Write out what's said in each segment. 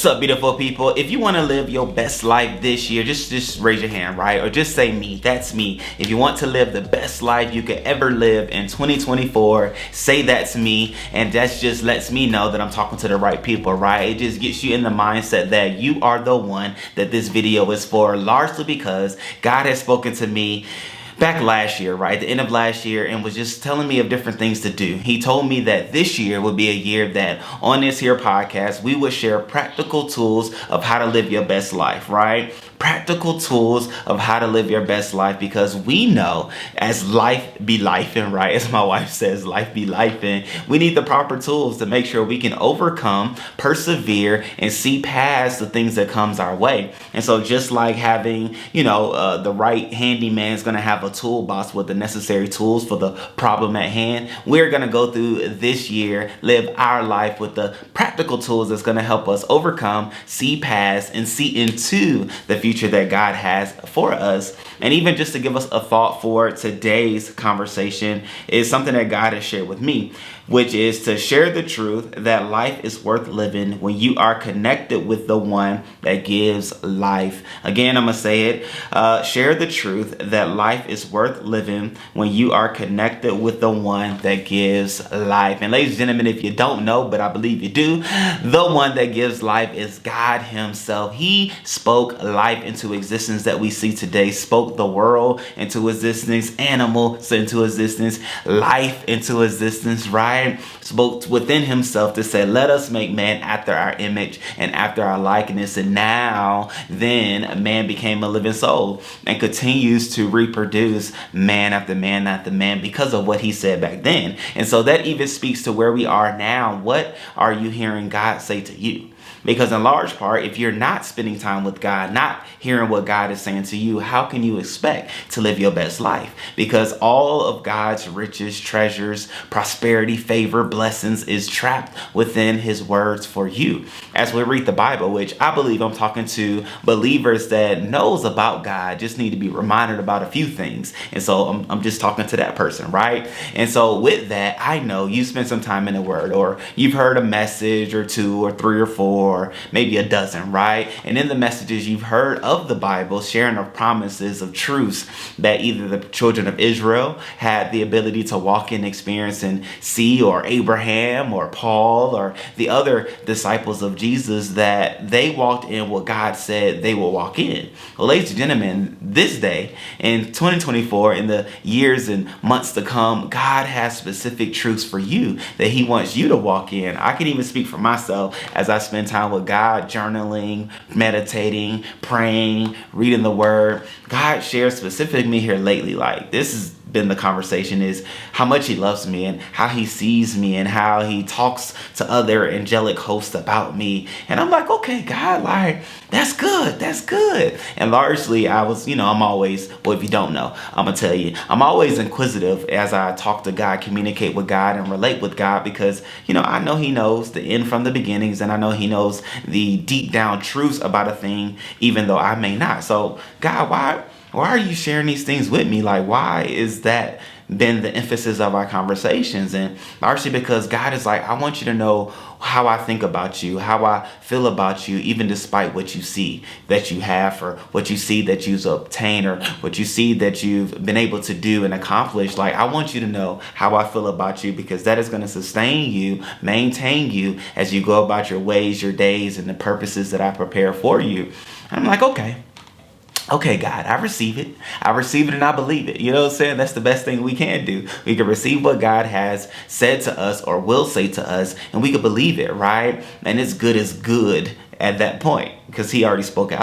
What's up, beautiful people? If you want to live your best life this year, just raise your hand, right? Or just say me. That's me. If you want to live the best life you could ever live in 2024, say that's me. And that just lets me know that I'm talking to the right people, right? It just gets you in the mindset that you are the one that this video is for, largely because God has spoken to me back last year, right? The end of last year, and was just telling me of different things to do. He told me that this year would be a year that on this here podcast, we would share practical tools of how to live your best life, right? Practical tools of how to live your best life, because we know as life be lifing, right? As my wife says, life be lifing. We need the proper tools to make sure we can overcome, persevere, and see past the things that comes our way. And so just like having, the right handyman is going to have a toolbox with the necessary tools for the problem at hand, we're going to go through this year, live our life with the practical tools that's going to help us overcome, see past, and see into the future that God has for us. And even just to give us a thought for today's conversation is something that God has shared with me, which is to share the truth that life is worth living when you are connected with the one that gives life. Again, I'm going to say it. Share the truth that life is worth living when you are connected with the one that gives life. And ladies and gentlemen, if you don't know, but I believe you do, the one that gives life is God himself. He spoke life into existence that we see today, spoke the world into existence, animals into existence, life into existence, right? Spoke within himself to say, let us make man after our image and after our likeness. And now then man became a living soul and continues to reproduce man after man after man because of what he said back then. And so that even speaks to where we are now. What are you hearing God say to you? Because in large part, if you're not spending time with God, not hearing what God is saying to you, how can you expect to live your best life? Because all of God's riches, treasures, prosperity, favor, blessings is trapped within his words for you. As we read the Bible, which I believe I'm talking to believers that knows about God, just need to be reminded about a few things. And so I'm just talking to that person, right? And so with that, I know you spent some time in the word, or you've heard a message or two or three or four, or maybe a dozen, right? And in the messages you've heard of the Bible, sharing of promises of truths that either the children of Israel had the ability to walk in, experience, and see, or Abraham or Paul or the other disciples of Jesus, that they walked in what God said they will walk in. Well, ladies and gentlemen, this day in 2024, in the years and months to come, God has specific truths for you that he wants you to walk in. I can even speak for myself as I spend time with God, journaling, meditating, praying, reading the word. God shared specifically here lately, like this has been the conversation, is how much he loves me and how he sees me and how he talks to other angelic hosts about me. And I'm like, okay, God, like, that's good. That's good. And largely I was, I'm always, well, if you don't know, I'm going to tell you, I'm always inquisitive as I talk to God, communicate with God, and relate with God, because, I know he knows the end from the beginnings, and I know he knows the deep down truths about a thing, even though I may not. So God, why are you sharing these things with me? Like, why is that been the emphasis of our conversations? And largely because God is like, I want you to know how I think about you, how I feel about you, even despite what you see that you have, or what you see that you've obtained, or what you see that you've been able to do and accomplish. Like, I want you to know how I feel about you, because that is going to sustain you, maintain you as you go about your ways, your days, and the purposes that I prepare for you. And I'm like, okay, God, I receive it. I receive it and I believe it. You know what I'm saying? That's the best thing we can do. We can receive what God has said to us or will say to us, and we can believe it, right? And it's good as good at that point, because he already spoke it.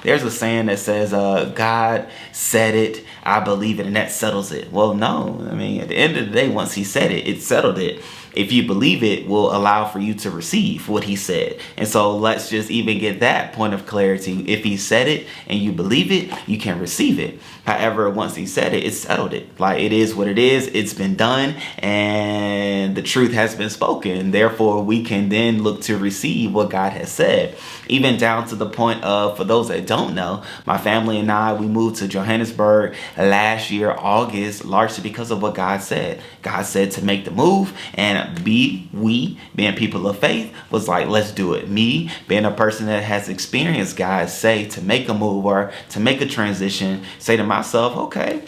There's a saying that says, God said it, I believe it, and that settles it. Well, no. I mean, at the end of the day, once he said it, it settled it. If you believe it, will allow for you to receive what he said. And so let's just even get that point of clarity. If he said it and you believe it, you can receive it. However, once he said it, it settled it. Like, it is what it is. It's been done, and the truth has been spoken. Therefore, we can then look to receive what God has said. Even down to the point of, for those that don't know, my family and I, we moved to Johannesburg last year, August, largely because of what God said. God said to make the move, and we being people of faith was like, let's do it. Me being a person that has experienced God say to make a move or to make a transition, say to myself, okay,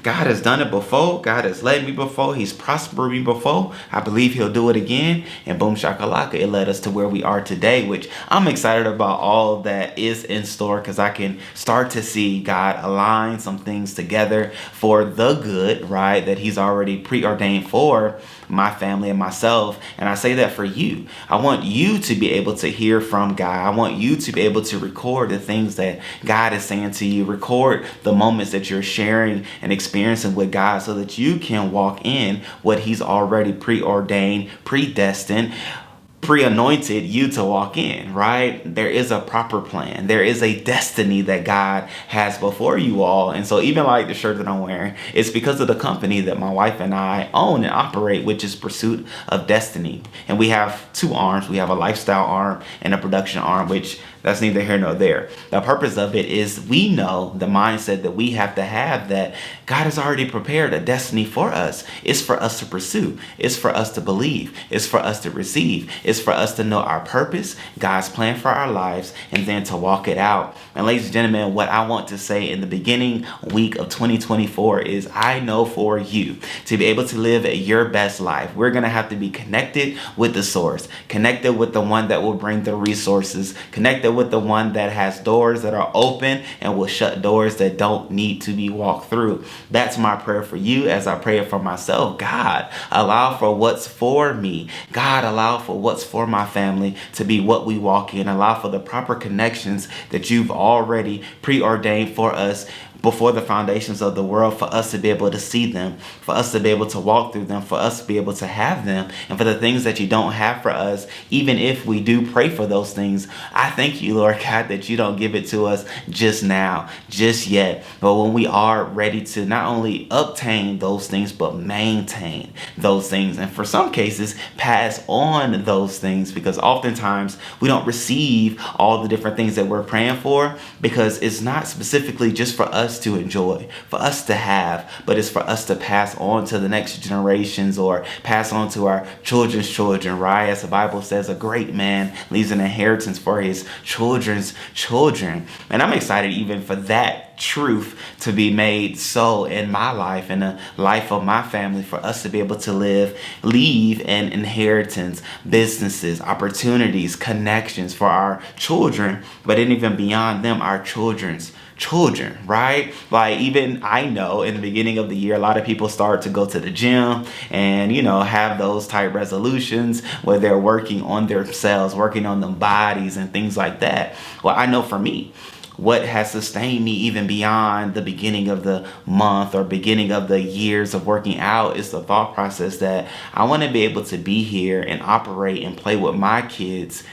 God has done it before. God has led me before. He's prospered me before. I believe he'll do it again. And boom shakalaka, it led us to where we are today, which I'm excited about all that is in store because I can start to see God align some things together for the good, right? That he's already preordained for my family and myself. And I say that for you. I want you to be able to hear from God. I want you to be able to record the things that God is saying to you. Record the moments that you're sharing and experiencing with God so that you can walk in what he's already preordained, predestined, pre-anointed you to walk in, right? There is a proper plan. There is a destiny that God has before you all. And so even like the shirt that I'm wearing, it's because of the company that my wife and I own and operate, which is Pursuit of Destiny. And we have two arms. We have a lifestyle arm and a production arm, which that's neither here nor there. The purpose of it is we know the mindset that we have to have that God has already prepared a destiny for us. It's for us to pursue. It's for us to believe. It's for us to receive. It's for us to know our purpose, God's plan for our lives, and then to walk it out. And ladies and gentlemen, what I want to say in the beginning week of 2024 is I know for you to be able to live your best life, we're going to have to be connected with the source, connected with the one that will bring the resources, connected with the one that has doors that are open and will shut doors that don't need to be walked through. That's my prayer for you as I pray it for myself. God, allow for what's for me. God, allow for what's for my family to be what we walk in. Allow for the proper connections that you've already preordained for us before the foundations of the world, for us to be able to see them, for us to be able to walk through them, for us to be able to have them, and for the things that you don't have for us, even if we do pray for those things, I thank you, Lord God, that you don't give it to us just now, just yet, but when we are ready to not only obtain those things, but maintain those things, and for some cases, pass on those things, because oftentimes we don't receive all the different things that we're praying for, because it's not specifically just for us to enjoy, for us to have, but it's for us to pass on to the next generations or pass on to our children's children, right? As the Bible says, a great man leaves an inheritance for his children's children. And I'm excited even for that truth to be made so in my life and the life of my family, for us to be able to leave an inheritance, businesses, opportunities, connections for our children, but then even beyond them, our children's children, right? Like even I know in the beginning of the year, a lot of people start to go to the gym and, have those type resolutions where they're working on themselves, working on their bodies and things like that. Well, I know for me, what has sustained me even beyond the beginning of the month or beginning of the years of working out is the thought process that I want to be able to be here and operate and play with my kids,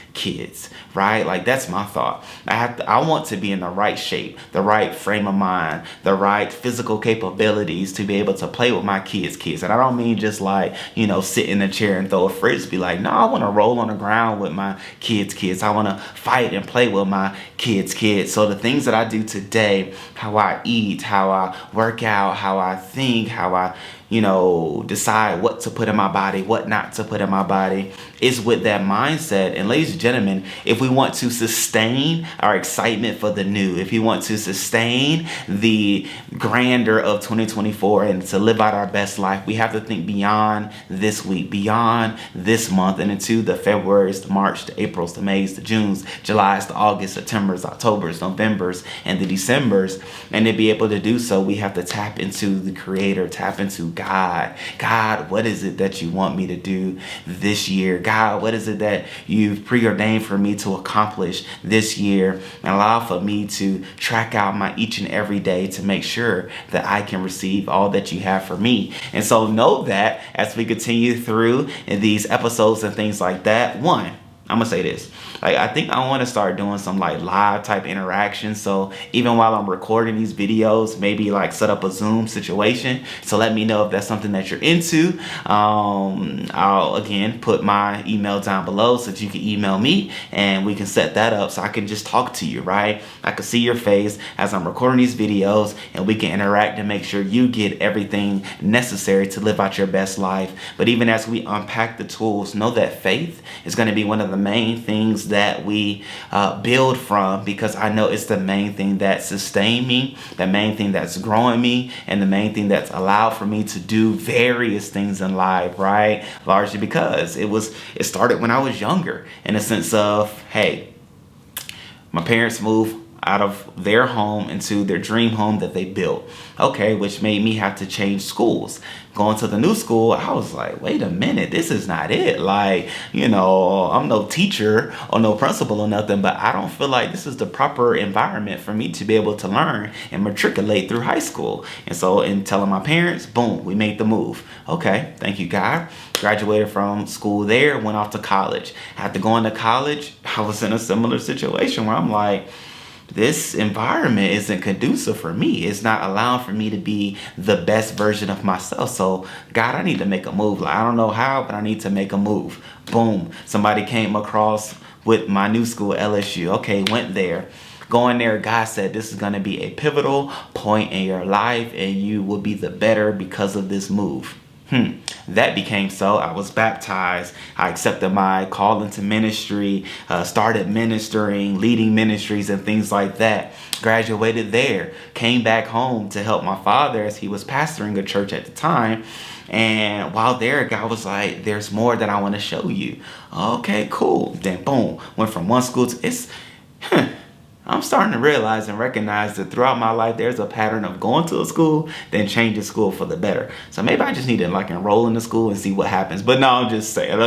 right? Like that's my thought. I want to be in the right shape, the right frame of mind, the right physical capabilities to be able to play with my kids. And I don't mean just like, sit in a chair and throw a frisbee. Like, no, I want to roll on the ground with my kids. I want to fight and play with my kids. So the things that I do today, how I eat, how I work out, how I think, how I decide what to put in my body, what not to put in my body, is with that mindset. And ladies and gentlemen, if we want to sustain our excitement for the new, if we want to sustain the grandeur of 2024 and to live out our best life, we have to think beyond this week, beyond this month, and into the Februarys, the March, the Aprils, the Mays, the Junes, Julys, the August, Septembers, Octobers, Novembers, and the Decembers. And to be able to do so, we have to tap into the Creator, tap into God, what is it that you want me to do this year? God, what is it that you've preordained for me to accomplish this year? And allow for me to track out my each and every day to make sure that I can receive all that you have for me. And so know that as we continue through in these episodes and things like that, one, I'm gonna say this. Like, I think I want to start doing some like live type interactions. So even while I'm recording these videos, maybe like set up a Zoom situation. So let me know if that's something that you're into. I'll again put my email down below so that you can email me and we can set that up so I can just talk to you, right? I can see your face as I'm recording these videos and we can interact and make sure you get everything necessary to live out your best life. But even as we unpack the tools, know that faith is going to be one of the main things that we build from, because I know it's the main thing that sustained me, the main thing that's growing me, and the main thing that's allowed for me to do various things in life, right? Largely because it started when I was younger, in a sense of, hey, my parents moved out of their home into their dream home that they built. Okay, which made me have to change schools. Going to the new school, I was like, wait a minute, this is not it. Like, you know, I'm no teacher or no principal or nothing, but I don't feel like this is the proper environment for me to be able to learn and matriculate through high school. And so in telling my parents, boom, we made the move. Okay, thank you, God. Graduated from school there, went off to college. After going to college, I was in a similar situation where I'm like, this environment isn't conducive for me. It's not allowing for me to be the best version of myself. So God, I need to make a move. Like, I don't know how, but I need to make a move. Boom. Somebody came across with my new school, LSU. Okay, went there. Going there, God said this is going to be a pivotal point in your life and you will be the better because of this move. That became so. I was baptized. I accepted my call into ministry, started ministering, leading ministries and things like that. Graduated there, came back home to help my father as he was pastoring a church at the time. And while there, God was like, there's more that I want to show you. Okay, cool. Then boom, went from one school to I'm starting to realize and recognize that throughout my life, there's a pattern of going to a school, then changing school for the better. So maybe I just need to like enroll in the school and see what happens. But no, I'm just saying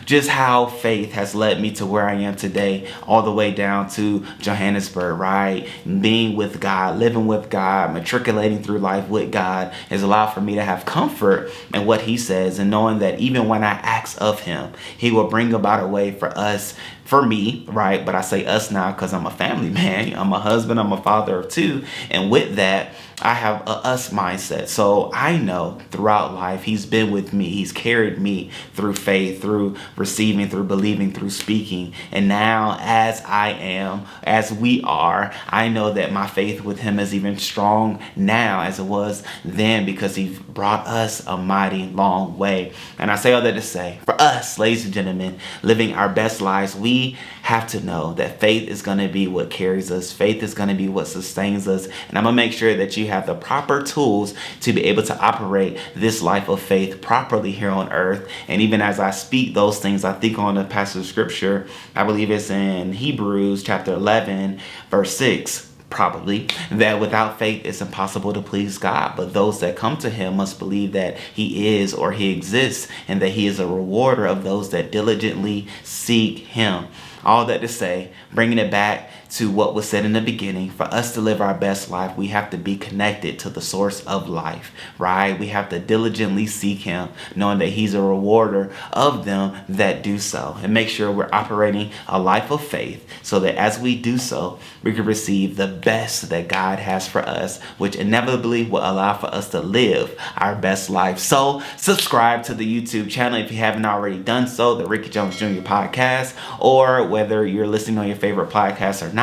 just how faith has led me to where I am today, all the way down to Johannesburg, right? Being with God, living with God, matriculating through life with God has allowed for me to have comfort in what he says, and knowing that even when I ask of him, he will bring about a way for us, for me, right? But I say us now because I'm a family man. I'm a husband, I'm a father of two. And with that, I have a us mindset. So I know throughout life, he's been with me. He's carried me through faith, through receiving, through believing, through speaking. And now as we are, I know that my faith with him is even strong now as it was then, because he brought us a mighty long way. And I say all that to say, for us, ladies and gentlemen, living our best lives, we have to know that faith is going to be what carries us. Faith is going to be what sustains us. And I'm going to make sure that you have the proper tools to be able to operate this life of faith properly here on earth. And even as I speak those things, I think on a passage of scripture, I believe it's in Hebrews chapter 11, verse 6. Probably, that without faith it's impossible to please God, but those that come to him must believe that he is, or he exists, and that he is a rewarder of those that diligently seek him. All that to say, bringing it back to what was said in the beginning, for us to live our best life, we have to be connected to the source of life, right? We have to diligently seek him, knowing that he's a rewarder of them that do so, and make sure we're operating a life of faith so that as we do so, we can receive the best that God has for us, which inevitably will allow for us to live our best life. So subscribe to the YouTube channel if you haven't already done so, the Rickey Jones Jr. podcast, or whether you're listening on your favorite podcast or not,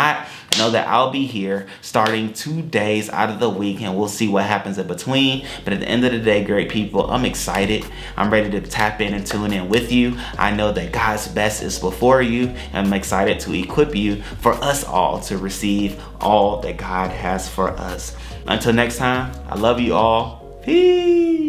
know that I'll be here starting 2 days out of the week, and we'll see what happens in between. But at the end of the day, great people, I'm excited. I'm ready to tap in and tune in with you. I know that God's best is before you, and I'm excited to equip you for us all to receive all that God has for us. Until next time, I love you all. Peace.